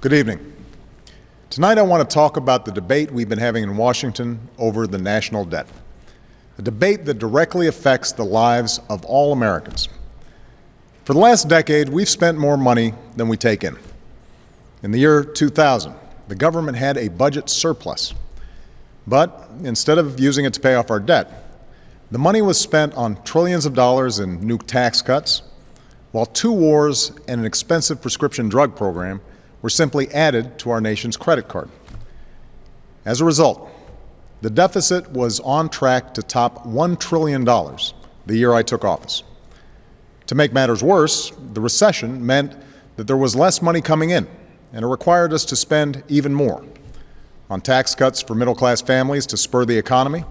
Good evening. Tonight I want to talk about the debate we've been having in Washington over the national debt, a debate that directly affects the lives of all Americans. For the last decade, we've spent more money than we take in. In the year 2000, the government had a budget surplus, but instead of using it to pay off our debt, the money was spent on trillions of dollars in new tax cuts, while 2 wars and an expensive prescription drug program were simply added to our nation's credit card. As a result, the deficit was on track to top $1 trillion the year I took office. To make matters worse, the recession meant that there was less money coming in, and it required us to spend even more on tax cuts for middle-class families to spur the economy,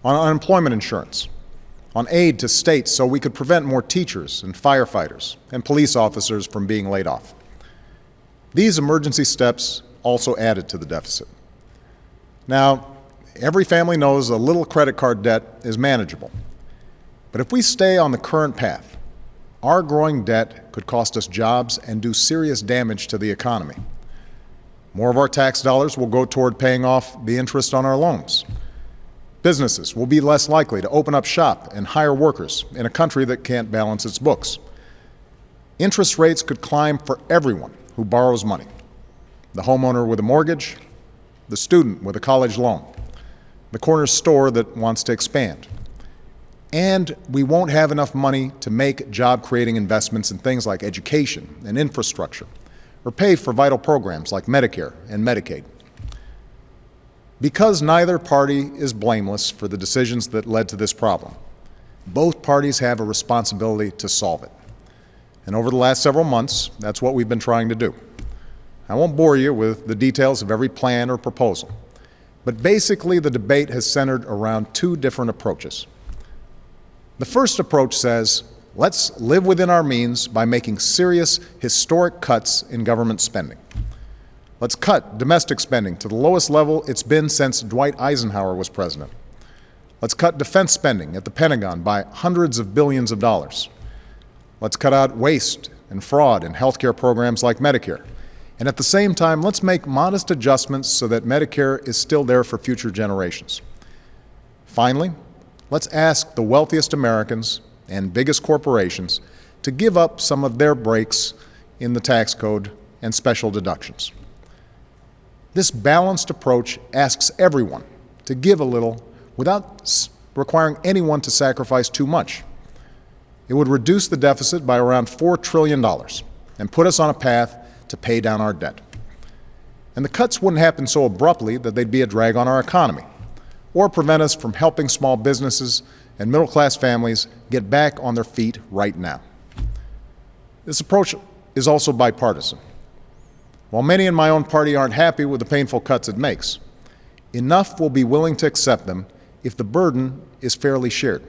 on unemployment insurance, on aid to states so we could prevent more teachers and firefighters and police officers from being laid off. These emergency steps also added to the deficit. Now, every family knows a little credit card debt is manageable. But if we stay on the current path, our growing debt could cost us jobs and do serious damage to the economy. More of our tax dollars will go toward paying off the interest on our loans. Businesses will be less likely to open up shop and hire workers in a country that can't balance its books. Interest rates could climb for everyone who borrows money: the homeowner with a mortgage, the student with a college loan, the corner store that wants to expand. And we won't have enough money to make job-creating investments in things like education and infrastructure, or pay for vital programs like Medicare and Medicaid. Because neither party is blameless for the decisions that led to this problem, both parties have a responsibility to solve it. And over the last several months, that's what we've been trying to do. I won't bore you with the details of every plan or proposal, but basically the debate has centered around 2 different approaches. The first approach says, let's live within our means by making serious, historic cuts in government spending. Let's cut domestic spending to the lowest level it's been since Dwight Eisenhower was president. Let's cut defense spending at the Pentagon by hundreds of billions of dollars. Let's cut out waste and fraud in healthcare programs like Medicare. And at the same time, let's make modest adjustments so that Medicare is still there for future generations. Finally, let's ask the wealthiest Americans and biggest corporations to give up some of their breaks in the tax code and special deductions. This balanced approach asks everyone to give a little without requiring anyone to sacrifice too much. It would reduce the deficit by around $4 trillion and put us on a path to pay down our debt. And the cuts wouldn't happen so abruptly that they'd be a drag on our economy or prevent us from helping small businesses and middle-class families get back on their feet right now. This approach is also bipartisan. While many in my own party aren't happy with the painful cuts it makes, enough will be willing to accept them if the burden is fairly shared.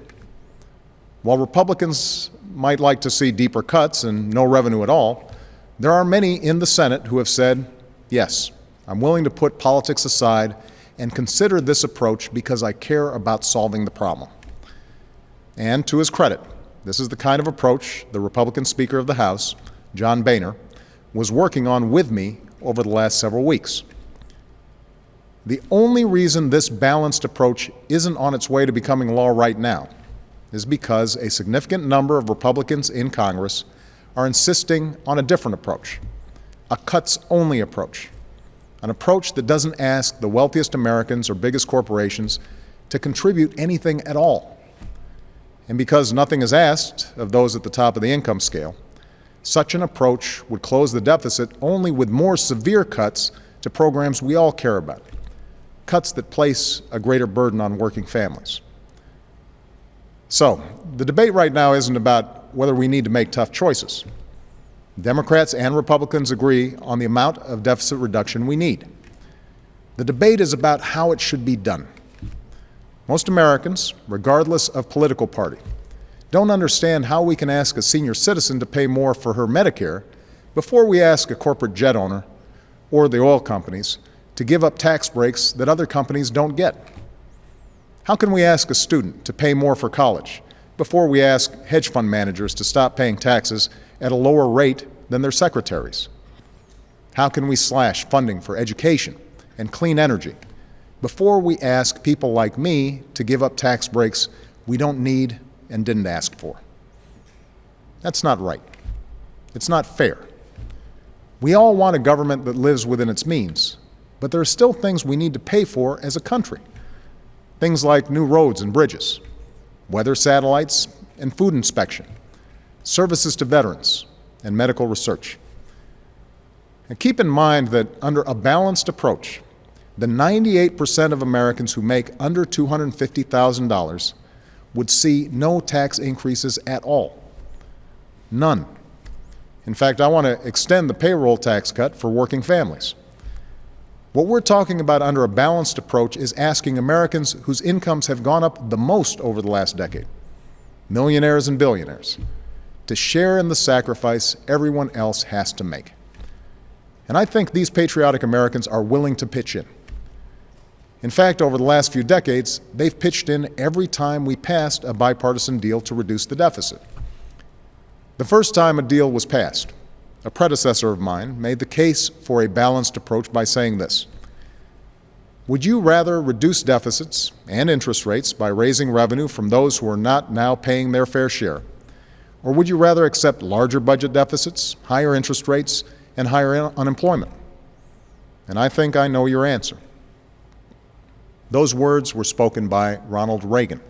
While Republicans might like to see deeper cuts and no revenue at all, there are many in the Senate who have said, yes, I'm willing to put politics aside and consider this approach because I care about solving the problem. And to his credit, this is the kind of approach the Republican Speaker of the House, John Boehner, was working on with me over the last several weeks. The only reason this balanced approach isn't on its way to becoming law right now is because a significant number of Republicans in Congress are insisting on a different approach, a cuts-only approach, an approach that doesn't ask the wealthiest Americans or biggest corporations to contribute anything at all. And because nothing is asked of those at the top of the income scale, such an approach would close the deficit only with more severe cuts to programs we all care about, cuts that place a greater burden on working families. So, the debate right now isn't about whether we need to make tough choices. Democrats and Republicans agree on the amount of deficit reduction we need. The debate is about how it should be done. Most Americans, regardless of political party, don't understand how we can ask a senior citizen to pay more for her Medicare before we ask a corporate jet owner or the oil companies to give up tax breaks that other companies don't get. How can we ask a student to pay more for college before we ask hedge fund managers to stop paying taxes at a lower rate than their secretaries? How can we slash funding for education and clean energy before we ask people like me to give up tax breaks we don't need and didn't ask for? That's not right. It's not fair. We all want a government that lives within its means, but there are still things we need to pay for as a country. Things like new roads and bridges, weather satellites and food inspection, services to veterans, and medical research. And keep in mind that under a balanced approach, the 98% of Americans who make under $250,000 would see no tax increases at all. None. In fact, I want to extend the payroll tax cut for working families. What we're talking about under a balanced approach is asking Americans whose incomes have gone up the most over the last decade, millionaires and billionaires, to share in the sacrifice everyone else has to make. And I think these patriotic Americans are willing to pitch in. In fact, over the last few decades, they've pitched in every time we passed a bipartisan deal to reduce the deficit. The first time a deal was passed, a predecessor of mine made the case for a balanced approach by saying this: would you rather reduce deficits and interest rates by raising revenue from those who are not now paying their fair share, or would you rather accept larger budget deficits, higher interest rates, and higher unemployment? And I think I know your answer. Those words were spoken by Ronald Reagan.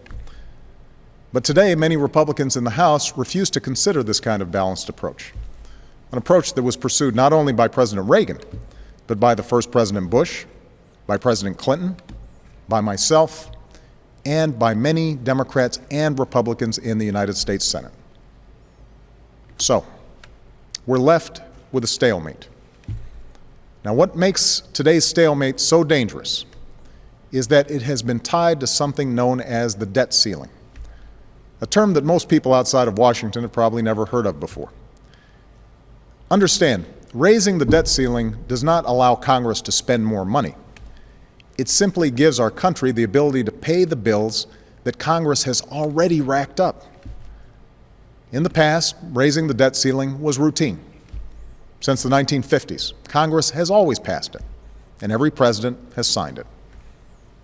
But today, many Republicans in the House refuse to consider this kind of balanced approach, an approach that was pursued not only by President Reagan, but by the first President Bush, by President Clinton, by myself, and by many Democrats and Republicans in the United States Senate. So, we're left with a stalemate. Now, what makes today's stalemate so dangerous is that it has been tied to something known as the debt ceiling, a term that most people outside of Washington have probably never heard of before. Understand, raising the debt ceiling does not allow Congress to spend more money. It simply gives our country the ability to pay the bills that Congress has already racked up. In the past, raising the debt ceiling was routine. Since the 1950s, Congress has always passed it, and every president has signed it.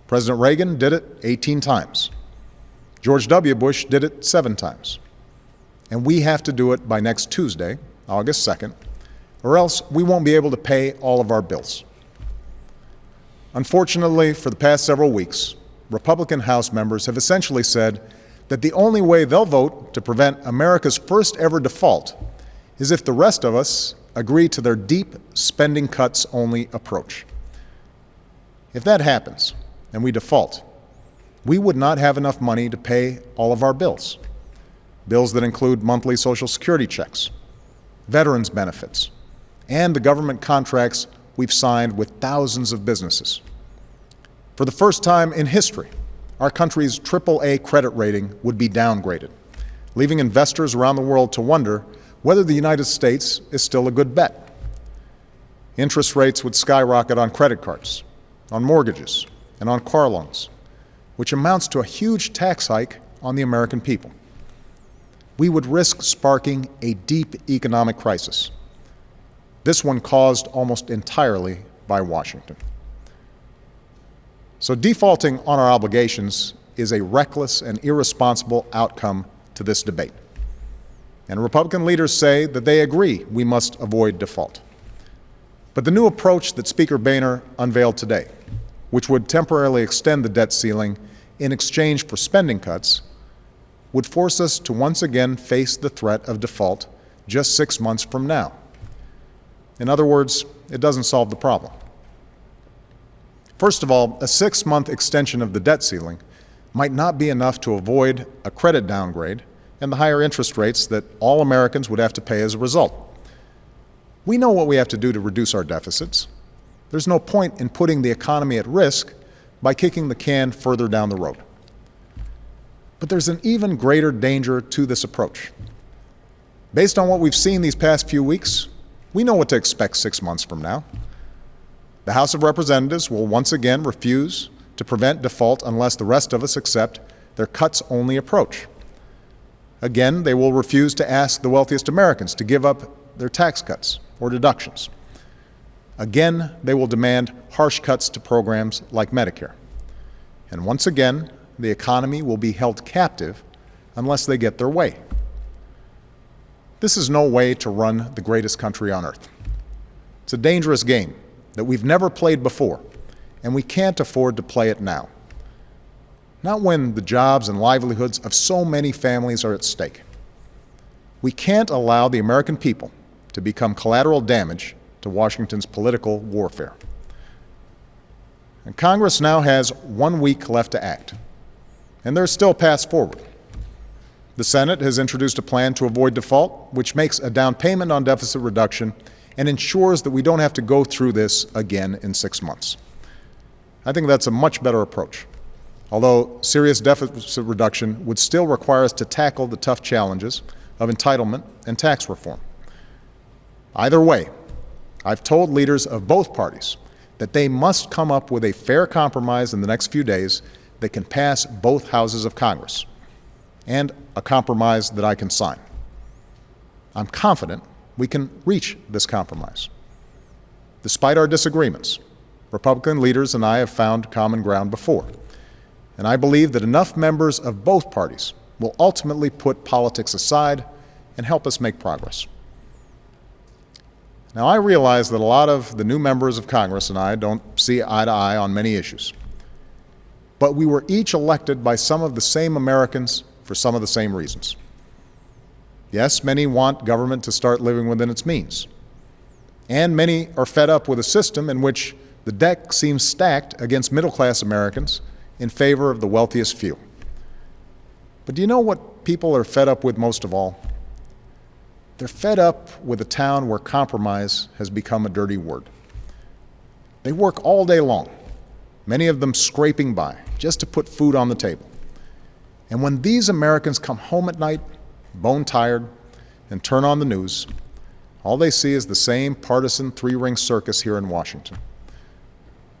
President Reagan did it 18 times. George W. Bush did it 7 times. And we have to do it by next Tuesday, August 2nd, or else we won't be able to pay all of our bills. Unfortunately, for the past several weeks, Republican House members have essentially said that the only way they'll vote to prevent America's first ever default is if the rest of us agree to their deep spending cuts only approach. If that happens and we default, we would not have enough money to pay all of our bills. Bills that include monthly Social Security checks, veterans benefits, and the government contracts we've signed with thousands of businesses. For the first time in history, our country's AAA credit rating would be downgraded, leaving investors around the world to wonder whether the United States is still a good bet. Interest rates would skyrocket on credit cards, on mortgages, and on car loans, which amounts to a huge tax hike on the American people. We would risk sparking a deep economic crisis, this one caused almost entirely by Washington. So defaulting on our obligations is a reckless and irresponsible outcome to this debate. And Republican leaders say that they agree we must avoid default. But the new approach that Speaker Boehner unveiled today, which would temporarily extend the debt ceiling in exchange for spending cuts, would force us to once again face the threat of default just 6 months from now. In other words, it doesn't solve the problem. First of all, a 6-month extension of the debt ceiling might not be enough to avoid a credit downgrade and the higher interest rates that all Americans would have to pay as a result. We know what we have to do to reduce our deficits. There's no point in putting the economy at risk by kicking the can further down the road. But there's an even greater danger to this approach. Based on what we've seen these past few weeks, we know what to expect 6 months from now. The House of Representatives will once again refuse to prevent default unless the rest of us accept their cuts-only approach. Again, they will refuse to ask the wealthiest Americans to give up their tax cuts or deductions. Again, they will demand harsh cuts to programs like Medicare. And once again, the economy will be held captive unless they get their way. This is no way to run the greatest country on earth. It's a dangerous game that we've never played before, and we can't afford to play it now. Not when the jobs and livelihoods of so many families are at stake. We can't allow the American people to become collateral damage to Washington's political warfare. And Congress now has 1 week left to act, and there's still paths forward. The Senate has introduced a plan to avoid default, which makes a down payment on deficit reduction and ensures that we don't have to go through this again in 6 months. I think that's a much better approach, although serious deficit reduction would still require us to tackle the tough challenges of entitlement and tax reform. Either way, I've told leaders of both parties that they must come up with a fair compromise in the next few days that can pass both houses of Congress, and a compromise that I can sign. I'm confident we can reach this compromise. Despite our disagreements, Republican leaders and I have found common ground before, and I believe that enough members of both parties will ultimately put politics aside and help us make progress. Now, I realize that a lot of the new members of Congress and I don't see eye to eye on many issues, but we were each elected by some of the same Americans for some of the same reasons. Yes, many want government to start living within its means, and many are fed up with a system in which the deck seems stacked against middle-class Americans in favor of the wealthiest few. But do you know what people are fed up with most of all? They're fed up with a town where compromise has become a dirty word. They work all day long, many of them scraping by, just to put food on the table. And when these Americans come home at night, bone-tired, and turn on the news, all they see is the same partisan three-ring circus here in Washington.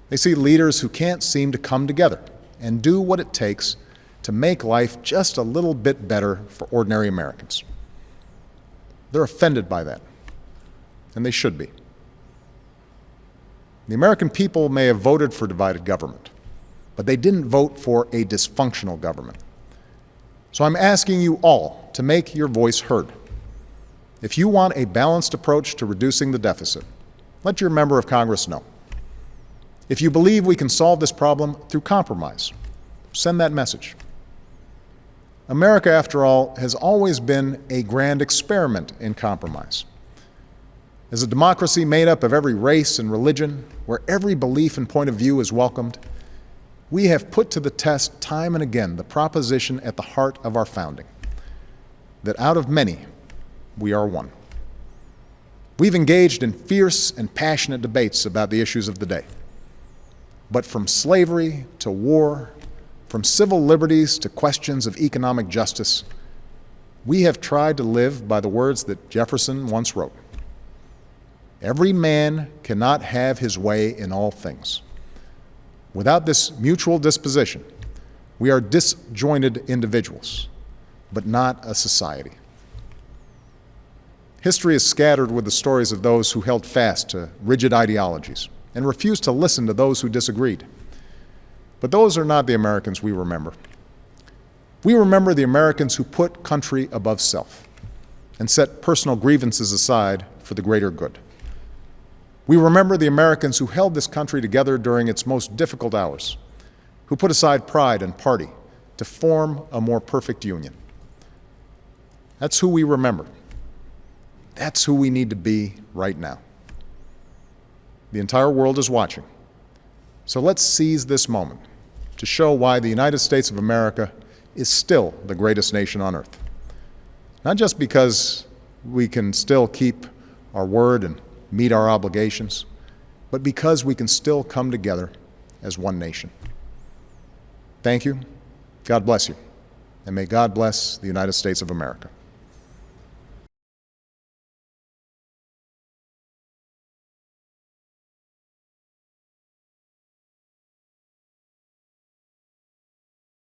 They see leaders who can't seem to come together and do what it takes to make life just a little bit better for ordinary Americans. They're offended by that, and they should be. The American people may have voted for divided government, but they didn't vote for a dysfunctional government. So I'm asking you all to make your voice heard. If you want a balanced approach to reducing the deficit, let your member of Congress know. If you believe we can solve this problem through compromise, send that message. America, after all, has always been a grand experiment in compromise. As a democracy made up of every race and religion, where every belief and point of view is welcomed, we have put to the test time and again the proposition at the heart of our founding, that out of many, we are one. We've engaged in fierce and passionate debates about the issues of the day. But from slavery to war, from civil liberties to questions of economic justice, we have tried to live by the words that Jefferson once wrote. Every man cannot have his way in all things. Without this mutual disposition, we are disjointed individuals, but not a society. History is scattered with the stories of those who held fast to rigid ideologies and refused to listen to those who disagreed. But those are not the Americans we remember. We remember the Americans who put country above self and set personal grievances aside for the greater good. We remember the Americans who held this country together during its most difficult hours, who put aside pride and party to form a more perfect union. That's who we remember. That's who we need to be right now. The entire world is watching. So let's seize this moment to show why the United States of America is still the greatest nation on earth. Not just because we can still keep our word and meet our obligations, but because we can still come together as one nation. Thank you. God bless you. And may God bless the United States of America.